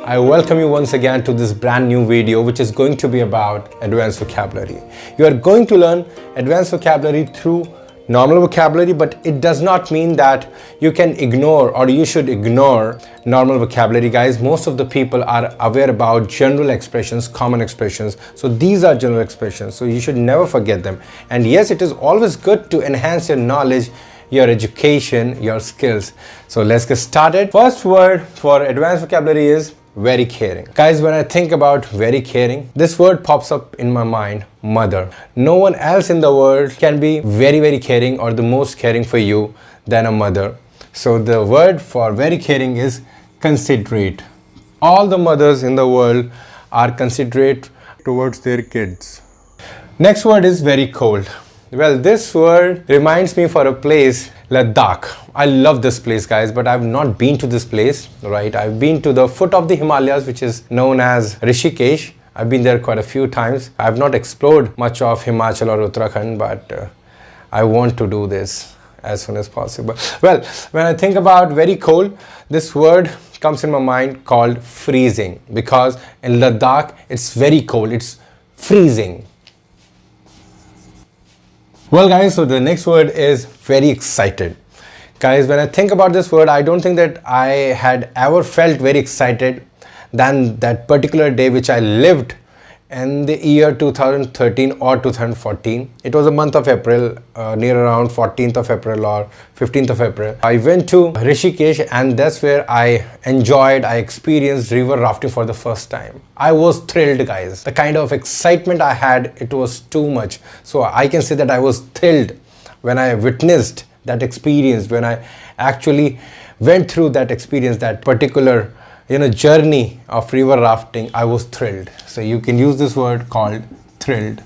I welcome you once again to this brand new video which is going to be about advanced vocabulary. You are going to learn advanced vocabulary through normal vocabulary, but it does not mean that you can ignore or you should ignore normal vocabulary, guys. Most of the people are aware about general expressions, common expressions. So these are general expressions, so you should never forget them. And yes, it is always good to enhance your knowledge, your education, your skills. So let's get started. First word for advanced vocabulary is very caring. Guys, when I think about very caring, this word pops up in my mind: mother. No one else in the world can be very caring or the most caring for you than a mother. So the word for very caring is considerate. All the mothers in the world are considerate towards their kids. Next word is very cold. Well, this word reminds me for a place, Ladakh. I love this place, guys, but I've not been to this place, right? I've been to the foot of the Himalayas, which is known as Rishikesh. I've been there quite a few times. I've not explored much of Himachal or Uttarakhand, but I want to do this as soon as possible. Well, when I think about very cold, this word comes in my mind called freezing, because in Ladakh, it's very cold. It's freezing. Well, guys, so the next word is very excited. Guys, when I think about this word, I don't think that I had ever felt very excited than that particular day which I lived in the year 2013 or 2014. It was a month of April, near around 14th of April or 15th of April. I went to Rishikesh, and that's where I experienced river rafting for the first time. I was thrilled, guys. The kind of excitement I had, it was too much. So I can say that I was thrilled when I witnessed that experience, when I actually went through that experience, that particular journey of river rafting. I was thrilled. So you can use this word called thrilled.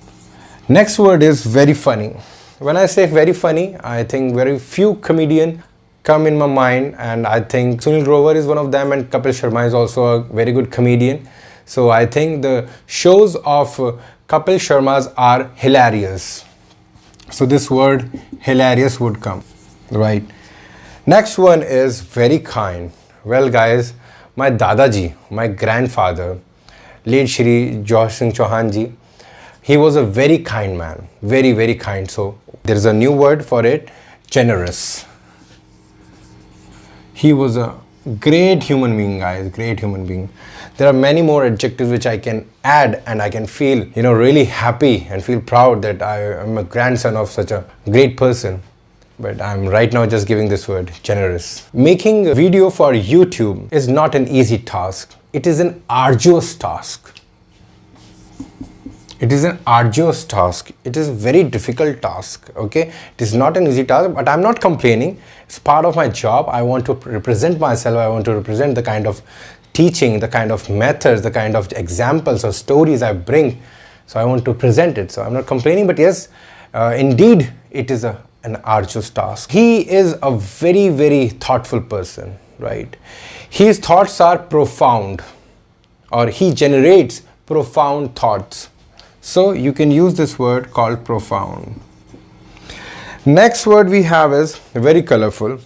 Next word is very funny. When I say very funny, I think very few comedians come in my mind, and I think Sunil Grover is one of them, and Kapil Sharma is also a very good comedian. So I think the shows of Kapil Sharma's are hilarious. So this word hilarious would come, right? Next one is very kind. Well, guys, my Dadaji, my grandfather, late Shri Josh Singh Chauhan ji, he was a very kind man, very kind. So there is a new word for it, generous. He was a great human being, guys, great human being. There are many more adjectives which I can add, and I can feel, really happy and feel proud that I am a grandson of such a great person. But I'm right now just giving this word, generous. Making a video for YouTube is not an easy task. It is an arduous task. It is an arduous task. It is a very difficult task, okay? It is not an easy task, but I'm not complaining. It's part of my job. I want to represent myself. I want to represent the kind of teaching, the kind of methods, the kind of examples or stories I bring. So I want to present it. So I'm not complaining, but yes, indeed, it is an arduous task. He is a very thoughtful person, right? His thoughts are profound, or he generates profound thoughts. So you can use this word called profound. Next word we have is very colorful.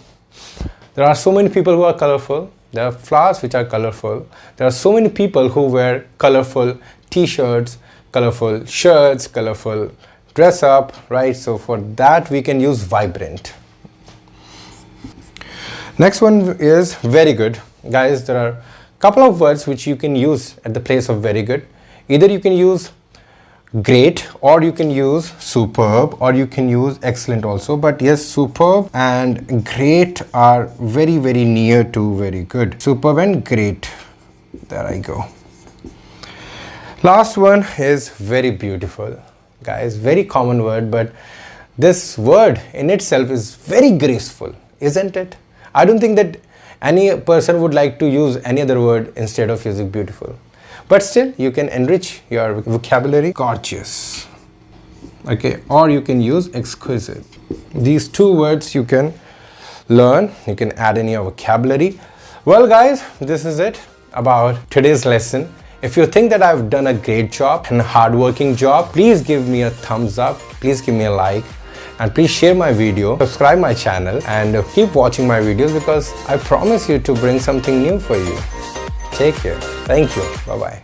There are so many people who are colorful. There are flowers which are colorful. There are so many people who wear colorful t-shirts, colorful shirts, colorful dress up, right? So for that we can use vibrant. Next one is very good. Guys, there are a couple of words which you can use at the place of very good. Either you can use great, or you can use superb, or you can use excellent also. But yes, superb and great are very near to very good. Superb and great. There I go. Last one is very beautiful. Guys, very common word, but this word in itself is very graceful, isn't it? I don't think that any person would like to use any other word instead of using beautiful. But still, you can enrich your vocabulary. Gorgeous, okay, or you can use exquisite. These two words you can learn. You can add in your vocabulary. Well, guys, this is it about today's lesson. If you think that I've done a great job and a hard-working job, please give me a thumbs up, please give me a like, and please share my video, subscribe my channel, and keep watching my videos, because I promise you to bring something new for you. Take care. Thank you. Bye-bye.